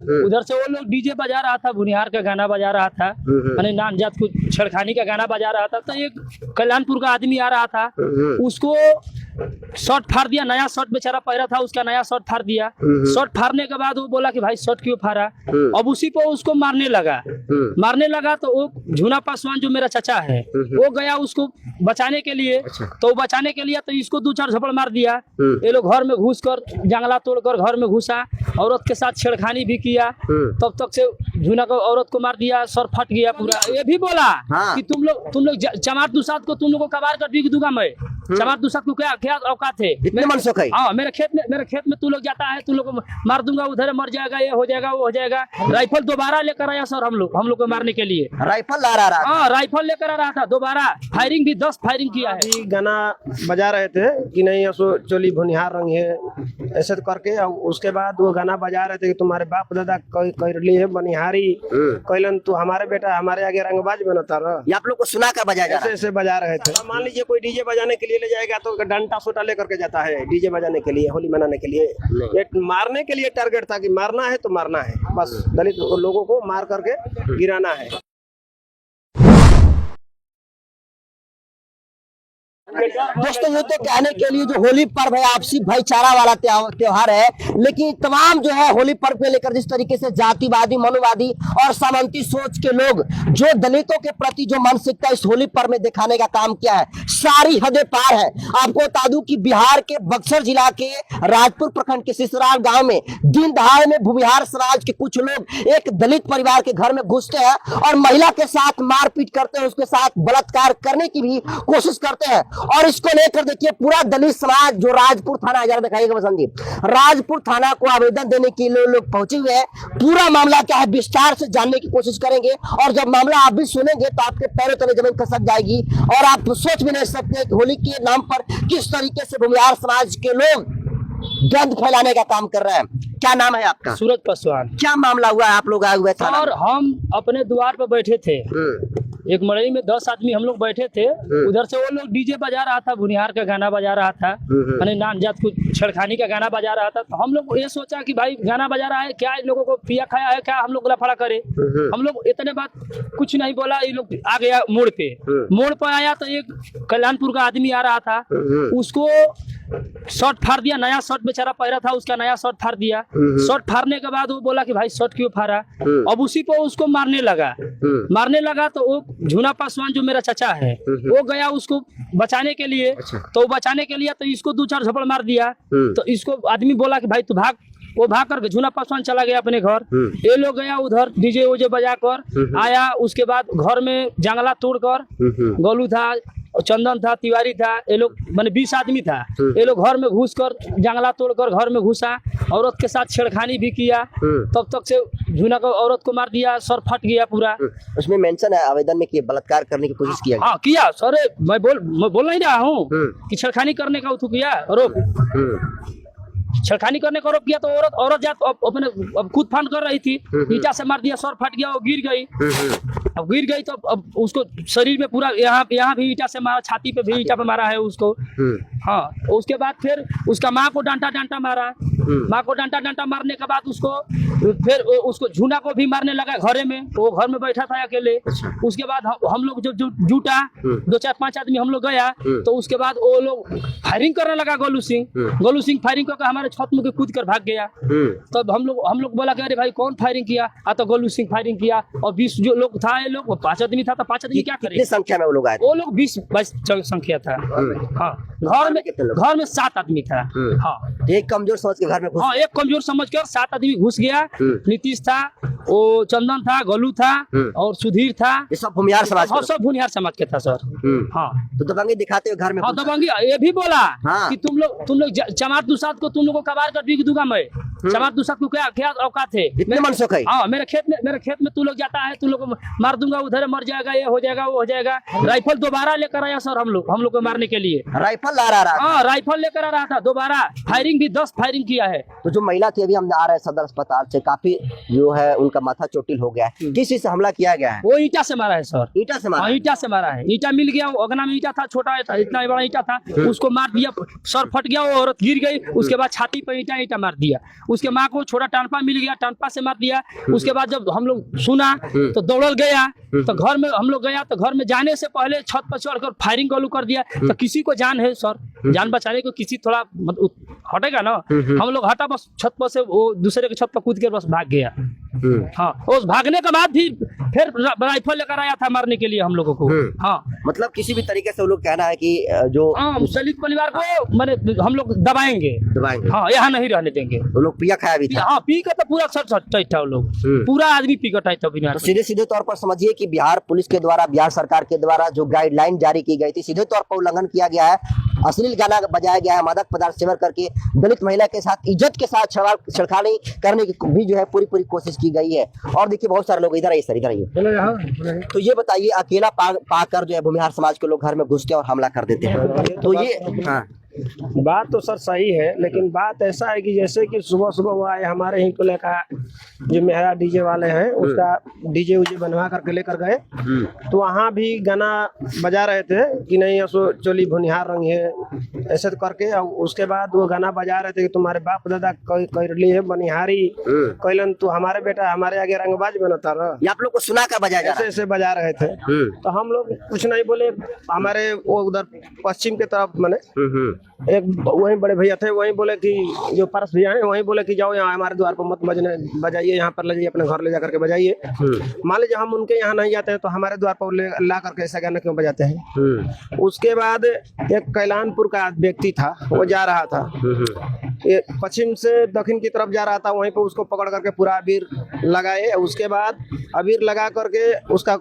उधर से वो लोग डीजे बजा रहा था, भुनिहार का गाना बजा रहा था, मैंने नान जात को छेड़खानी का गाना बजा रहा था। तो एक कल्याणपुर का आदमी आ रहा था, उसको शर्ट फाड़ दिया, नया शर्ट बेचारा पहरा था, उसका नया शर्ट फाड़ दिया। शर्ट फाड़ने के बाद वो बोला कि भाई शर्ट क्यों फाड़ा, अब उसी पर उसको मारने लगा। तो वो झूना पासवान जो मेरा चाचा है वो गया उसको बचाने के लिए। तो बचाने के लिए तो इसको 2-4 झपड़ मार दिया। ये लोग घर में घुस कर जंगला तोड़कर घर में घुसा, औरत के साथ छेड़खानी भी किया। तब तक से झूना को औरत को मार दिया, सर फट गया पूरा। ये भी बोला कि तुम लोग चमार दुसाद को तुम लोग को कबार कर बिक दूंगा मैं। चमार दुसाद को क्या औकात है? हाँ, मेरे खेत में तू लोग जाता है, तू लोग को मार दूंगा, उधर मर जाएगा, ये हो जाएगा, वो हो जाएगा। राइफल दोबारा लेकर आया सर हम लोग को मारने के लिए। राइफल ला रहा? हाँ, राइफल लेकर आ रहा था दोबारा। फायरिंग भी 10 फायरिंग किया है। गाना बजा रहे थे कि नहीं असो चोली भुनिहार रंग है ऐसे करके। उसके बाद वो गाना बजा रहे थे कि तुम्हारे बाप दादा कर ली है बनिहारी, कहलन तू हमारे बेटा हमारे आगे रंगबाज बनता रहा। ये आप लोग को सुना कर बजा ऐसे बजा रहे थे। मान लीजिए कोई डीजे बजाने के लिए ले जाएगा तो डंडा सोटा लेकर के जाता है डीजे बजाने के लिए, होली मनाने के लिए। ये मारने के लिए टारगेट था कि मारना है तो मारना है, बस दलित लोगों को मार करके गिराना है। दोस्तों ये तो कहने के लिए जो होली पर्व है आपसी भाईचारा वाला त्योहार है, लेकिन तमाम जो है होली पर्व को लेकर जिस तरीके से जातिवादी, मनुवादी और सामंती सोच के लोग जो दलितों के प्रति जो मानसिकता इस होली पर्व में दिखाने का काम किया है, सारी हदें पार है। आपको बता दूं कि बिहार के बक्सर जिला के राजपुर प्रखंड के सिसराल गांव में दिन दहाड़े में भूमिहार समाज के कुछ लोग एक दलित परिवार के घर में घुसते हैं और महिला के साथ मारपीट करते हैं, उसके साथ बलात्कार करने की भी कोशिश करते हैं। और इसको लेकर देखिए पूरा दलित समाज जो राजपुर थाना, जरा दिखाइएगा बसंत जी, राजपुर थाना को आवेदन देने के लिए लोग पहुंचे हुए हैं। पूरा मामला क्या है विस्तार से जानने की कोशिश करेंगे और जब मामला आप भी सुनेंगे तो आपके पैरों तले जमीन खसक जाएगी और आप सोच भी नहीं सकते कि होली के नाम पर किस तरीके से भूमिहार समाज के लोग गंद फैलाने का काम कर रहे हैं। क्या नाम है आपका? सूरज पासवान। क्या मामला हुआ है? आप लोग आए हुए थे और हम अपने द्वार पर बैठे थे, एक मड़ई में 10 आदमी हम लोग बैठे थे। उधर से वो लोग डीजे बजा रहा था, भुनिहार का गाना बजा रहा था, मैंने नान जात को छेड़खानी का गाना बजा रहा था। तो हम लोग ये सोचा कि भाई गाना बजा रहा है, क्या इन लोगों को पिया खाया है क्या, हम लोग लफड़ा करे। हम लोग इतने बात कुछ नहीं बोला, ये लोग आ गया मोड़ पे आया तो एक कल्याणपुर का आदमी आ रहा था, उसको शर्ट फाड़ दिया, नया शर्ट बेचारा पहरा था, उसका नया शर्ट फाड़ दिया। शर्ट फाड़ने के बाद वो बोला कि भाई शर्ट क्यों फाड़ा, अब उसी पर उसको मारने लगा। तो वो झूना पासवान जो मेरा चाचा है वो गया उसको बचाने के लिए। तो बचाने के लिए तो इसको 2-4 झपड़ मार दिया। तो इसको आदमी बोला कि भाई तू भाग, वो भाग कर झूना पासवान चला गया अपने घर। ये लोग गया उधर डीजे उजे बजा कर आया, उसके बाद घर में जंगला तोड़कर, गोलू था, चंदन था, तिवारी था, ये लोग मैंने 20 आदमी था। ये लोग घर में घुस कर जंगला तोड़कर घर में घुसा, औरत के साथ छेड़खानी भी किया। तब तक से झूना को औरत को मार दिया, सर फट गया पूरा। उसमें मेंशन है आवेदन में कि बलात्कार करने की कोशिश किया। हाँ किया सर, मैं बोल नहीं रहा हूँ कि छेड़खानी करने का उठू किया आरोप, छेड़खानी करने का आरोप किया। तो औरत जात अपने खुद फांड कर रही थी, ईटा से मार दिया, सर फट गया, वो गिर गई। अब गिर गई तो अब उसको शरीर में पूरा यहाँ भी ईटा से मारा, छाती पे भी ईटा पे मारा है उसको। हाँ, उसके बाद फिर उसका माँ को डांटा मारा। माँ को डांटा मारने के बाद उसको झूना को भी मारने लगा घरे में, वो घर में बैठा था अकेले। उसके बाद हम लोग जो जुटा 2-4-5 आदमी हम लोग गया, तो उसके बाद वो लोग फायरिंग करने लगा। गोलू सिंह फायरिंग करके हमारे छत में कूद कर भाग गया। तब हम लोग बोला कि अरे भाई कौन फायरिंग किया? तो गोलू सिंह फायरिंग किया। और 20 जो लोग था, ये लोग 5 आदमी था, तो 5 आदमी क्या करे? संख्या में वो लोग आए? वो लोग 20-22 संख्या था। हाँ, घर में 7 आदमी था। हाँ, एक कमजोर समझ के घर में हाँ, एक कमजोर समझ कर 7 आदमी घुस गया। नीतीश था, वो चंदन था, गोलू था और सुधीर था। ये सब भूमिहार समाज? हाँ, सब भूमिहार समाज के था सर। हाँ, तो दबंगी दिखाते हुए घर में? हाँ, दबंगी ये भी बोला कि तुम लोग चमार दुसाद को तुम लोग को कबार कर बिक दूंगा मैं। चमार दुसाद को क्या औकात है? इतने मनसुख है? हाँ, मेरे खेत में तू लोग जाता है, तू लोग को मार दूंगा, उधर मर जाएगा, ये हो जाएगा, वो हो जाएगा। राइफल दोबारा लेकर आया सर हम लोग को मारने के लिए। राइफल ला रहा? हाँ, राइफल लेकर आ रहा था दोबारा। फायरिंग भी 10 फायरिंग किया है। तो जो महिला थी, अभी हम आ रहे हैं सदर अस्पताल से, काफी जो है उनका माथा चोटिल हो गया है। किस चीज से हमला किया गया है? वो ईटा से मारा है सर। ईटा से मारा हाँ, है? ईटा से मारा है। ईटा मिल गया, अगना में ईटा था, छोटा था, इतना बड़ा ईटा था, उसको मार दिया, सर फट गया, वो औरत गिर गई। उसके बाद छाती पर ईटा मार दिया। उसके माँ को छोटा टानपा मिल गया, टानपा से मार दिया। उसके बाद जब हम लोग सुना तो दौड़ गया, तो घर में हम लोग गया, तो घर में जाने से पहले छत पर चढ़कर फायरिंग चालू कर दिया। तो किसी को जान है सर, जान बचाने को किसी थोड़ा हटेगा ना, हम लोग हटा, बस छत पर से वो दूसरे के छत पर कूद के बस भाग गया। हाँ, उस भागने के बाद भी फिर राइफल लेकर आया था मारने के लिए हम लोगों को। हाँ, मतलब किसी भी तरीके से वो लोग कहना है कि जो दलित परिवार को मैंने हम लोग दबाएंगे। हाँ, यहाँ नहीं रहने देंगे। वो लोग पिया खाया भी था। हाँ, पी कर तो पूरा सट था, वो लोग पूरा आदमी पी कर था बिना। तो सीधे सीधे तौर पर समझिए कि बिहार पुलिस के द्वारा, बिहार सरकार के द्वारा जो गाइडलाइन जारी की गई थी, सीधे तौर पर उल्लंघन किया गया है। अश्लील गाना बजाया गया है, मादक पदार्थ सेवन करके दलित महिला के साथ इज्जत के साथ छेड़खानी करने की भी जो है पूरी कोशिश की गई है। और देखिए बहुत सारे लोग इधर आइए। तो ये बताइए, अकेला पाकर जो है भूमिहार समाज के लोग घर में घुसते और हमला कर देते हैं, तो ये हाँ बात तो सर सही है, लेकिन बात ऐसा है कि जैसे कि सुबह सुबह वो आए हमारे ही को लेकर, जो मेहरा डीजे वाले हैं उसका डीजे उजे बनवा करके लेकर गए। तो वहाँ भी गाना बजा रहे थे कि नहीं असो चोली भुनिहार रंग है, ऐसे करके। और उसके बाद वो गाना बजा रहे थे कि तुम्हारे बाप दादा कर लिए है बनिहारी, कहलन तू हमारे बेटा हमारे आगे रंगबाज बनता रहा। ये आप लोग को सुना कर बजाया ऐसे ऐसे बजा रहे थे। तो हम लोग कुछ नहीं बोले। हमारे वो उधर पश्चिम के तरफ मैंने एक वहीं बड़े भैया थे, वहीं बोले कि जो पारस भैया हैं, वहीं बोले कि जाओ यहाँ हमारे द्वार पर मत बजाइए, यहाँ पर ले जाइए, अपने घर ले जा करके बजाइए। मान लीजिए हम उनके यहाँ नहीं जाते हैं तो हमारे द्वार पर ला करके ऐसा गाना क्यों बजाते हैं। उसके बाद एक कैलानपुर का व्यक्ति था, वो जा रहा था, ये पश्चिम से दक्षिण की तरफ जा रहा था, वहीं पर उसको पकड़ करके पूरा अबीर लगाए। उसके बाद अबीर लगा करके उसका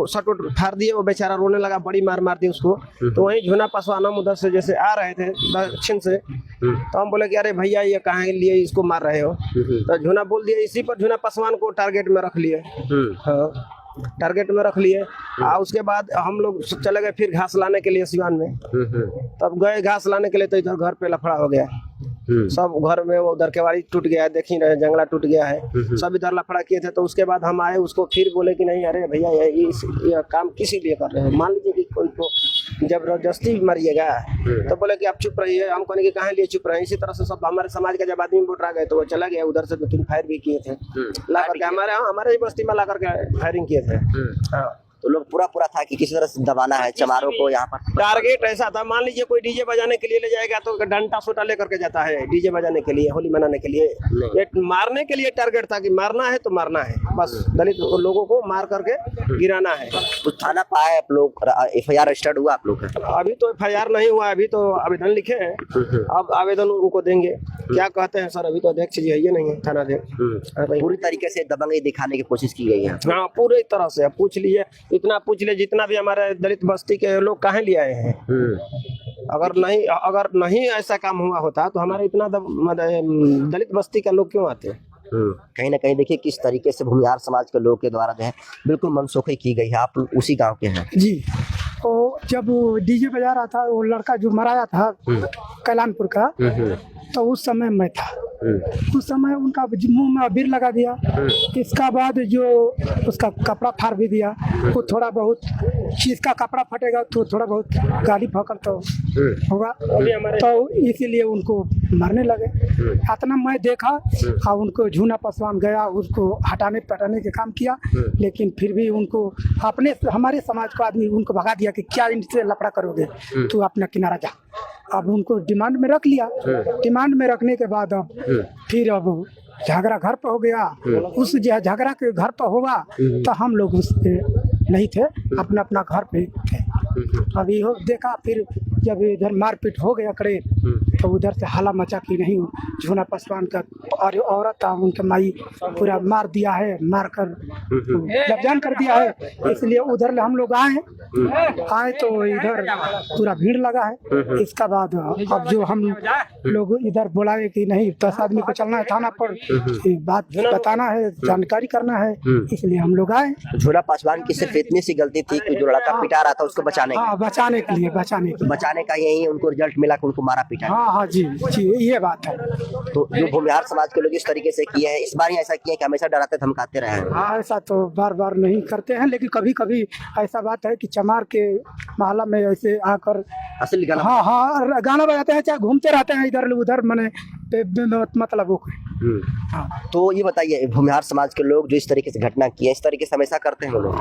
शर्ट उट फाड़ दिए, वो बेचारा रोने लगा, बड़ी मार दी उसको। तो वहीं झूना पासवान उधर से जैसे आ रहे थे दक्षिण से, तो हम बोले कि अरे भैया ये कहाँ के लिए इसको मार रहे हो। तो झूना बोल दिया, इसी पर झूना पासवान को टारगेट में रख लिए। हाँ, टारगेट में रख लिए। उसके बाद हम लोग चले गए फिर घास लाने के लिए सिवान में। तब गए घास लाने के लिए, तो इधर घर पे लफड़ा हो गया। सब घर में वो उधर केवाड़ी टूट गया है, देख ही रहे, जंगला टूट गया है, सब इधर लफड़ा किए थे। तो उसके बाद हम आए, उसको फिर बोले कि नहीं अरे भैया ये काम किसी लिए कर रहे हो। मान लीजिए कि कोई को जबरदस्ती मारिएगा, तो बोले कि आप चुप रहिए। हम कहने कि कहाँ लिए चुप रहे। इसी तरह से सब हमारे समाज का जब आदमी बोट रहा गए तो वो चला गया, उधर से 2-3 फायर भी किए थे, ला करके हमारे ही बस्ती में ला करके फायरिंग किए थे। हाँ, तो लोग पूरा था कि किसी तरह से दबाना है चमारों को यहाँ पर। टारगेट ऐसा था, मान लीजिए कोई डीजे बजाने के लिए ले जाएगा तो डंडा सोटा लेकर के जाता है डीजे बजाने के लिए, होली मनाने के लिए। ये मारने के लिए टारगेट था कि मारना है तो मारना है, बस दलित लोगों को मार करके गिराना है। तो थाना पाए आप लोग, FIR रजिस्टर्ड हुआ आप लोग का? अभी तो FIR नहीं हुआ, अभी तो आवेदन लिखे हैं। अब आवेदन उनको देंगे, क्या कहते हैं सर, अभी तो अध्यक्ष जी है ये नहीं है थाना अध्यक्ष। पूरी तरीके से दबंगई दिखाने की कोशिश की गई है। हाँ, पूरी तरह से। पूछ लीजिए, इतना पूछ लीजिए जितना भी हमारे दलित बस्ती के लोग कहाँ ले आए हैं। अगर नहीं ऐसा काम हुआ होता तो हमारे इतना दलित बस्ती का लोग क्यों आते। कहीं ना कहीं देखिए किस तरीके से भूमिहार समाज के लोगों के द्वारा जो है बिल्कुल मनसुखी की गई है। आप उसी गांव के हैं जी। तो जब डीजे बजा रहा था, वो लड़का जो मराया था कैलानपुर का, तो उस समय मैं था। उस समय उनका मुंह में अबीर लगा दिया। इसका बाद जो उसका कपड़ा फाड़ भी दिया। वो थोड़ा बहुत चीज का कपड़ा फटेगा तो थोड़ा बहुत गाली फकर तो होगा, तो इसीलिए उनको मारने लगे। इतना मैं देखा और उनको झूना पासवान गया, उसको हटाने पटाने के काम किया, लेकिन फिर भी उनको हमारे समाज को आदमी उनको भगा दिया कि क्या इनसे लफड़ा करोगे, तू अपना किनारा जा। अब उनको डिमांड में रख लिया। डिमांड में रखने के बाद अब फिर अब झगड़ा घर पर हो गया। उस झगड़ा के घर पर हुआ तो हम लोग उस पे नहीं थे, अपना अपना घर पे थे। अभी हो देखा, फिर जब इधर मारपीट हो गया करे तो उधर से हल्ला मचा कि नहीं झूना पासवान का और औरत था, उनके माई पूरा मार दिया है, मार कर जबजान कर दिया है। इसलिए उधर हम लोग आए तो इधर पूरा भीड़ लगा है। इसका बाद अब जो हम लोग इधर बुलाए कि नहीं 10 आदमी को चलना है थाना पर, बात बताना है, जानकारी करना है, इसलिए हम लोग आए। झूना पासवान की सिर्फ इतनी सी गलती थी कि जो लड़का पिटा रहा था उसको बचाने के लिए बचाने का यही उनको रिजल्ट मिला कि उनको मारा पीटा। हाँ, हाँ जी जी, ये बात है। तो जो भूमिहार समाज के लोग इस तरीके से किए हैं, इस बार ही ऐसा किए कि हमेशा डराते धमकाते रहे हैं। हाँ, ऐसा तो बार बार नहीं करते हैं, लेकिन कभी कभी ऐसा बात है कि चमार के मोहल्ला में ऐसे आकर असली गाना हाँ हाँ गाना बजाते हैं, चाहे घूमते रहते हैं इधर उधर, मने मतलब वो हाँ। तो ये बताइए, भूमिहार समाज के लोग जो इस तरीके से घटना की है, इस तरीके से हमेशा करते हैं वो लोग?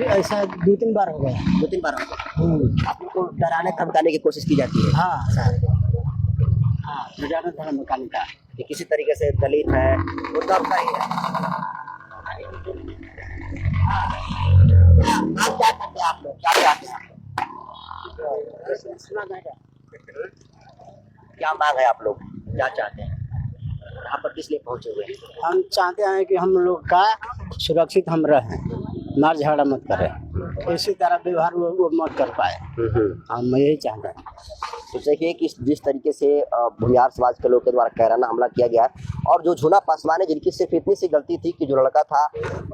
ऐसा 2-3 बार हो गया। 2-3 बार आप लोग को डराने धमकाने की कोशिश की जाती है हाँ सर, हाँ रोजाना धर्म मकान का। कि किसी तरीके से दलित है वो डरता ही है। आप क्या करते हैं, आप लोग क्या चाहते हैं? क्या मांग है आप लोग, क्या चाहते हैं, यहाँ पर किस लिए पहुंचे हुए हैं? हम चाहते हैं कि हम लोग का सुरक्षित हम रहें, मार झगड़ा मत करें, इसी तरह व्यवहार वो मत कर पाए, हम यही चाहते हैं। तो देखिए कि जिस तरीके से भूमिहार समाज के लोग के द्वारा कैराना हमला किया गया, और जो झूना पासवान है जिनकी सिर्फ इतनी सी गलती थी कि जो लड़का था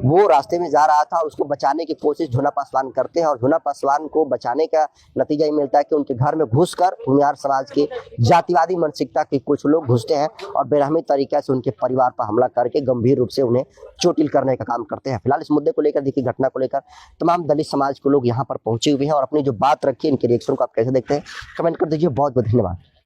वो रास्ते में जा रहा था, उसको बचाने की कोशिश झूना पासवान करते हैं, और झूना पासवान को बचाने का नतीजा ये मिलता है कि उनके घर में घुसकर भूमिहार समाज के जातिवादी मानसिकता के कुछ लोग घुसते हैं और बेरहमी तरीके से उनके परिवार पर हमला करके गंभीर रूप से उन्हें चोटिल करने का काम करते हैं। फिलहाल इस मुद्दे को लेकर, देखिए घटना को लेकर तमाम दलित समाज के लोग यहाँ पर पहुंचे हुए हैं और अपनी जो बात रखी है, इनके रिएक्शन को आप कैसे देखते हैं कमेंट कर दीजिए। बहुत बहुत धन्यवाद।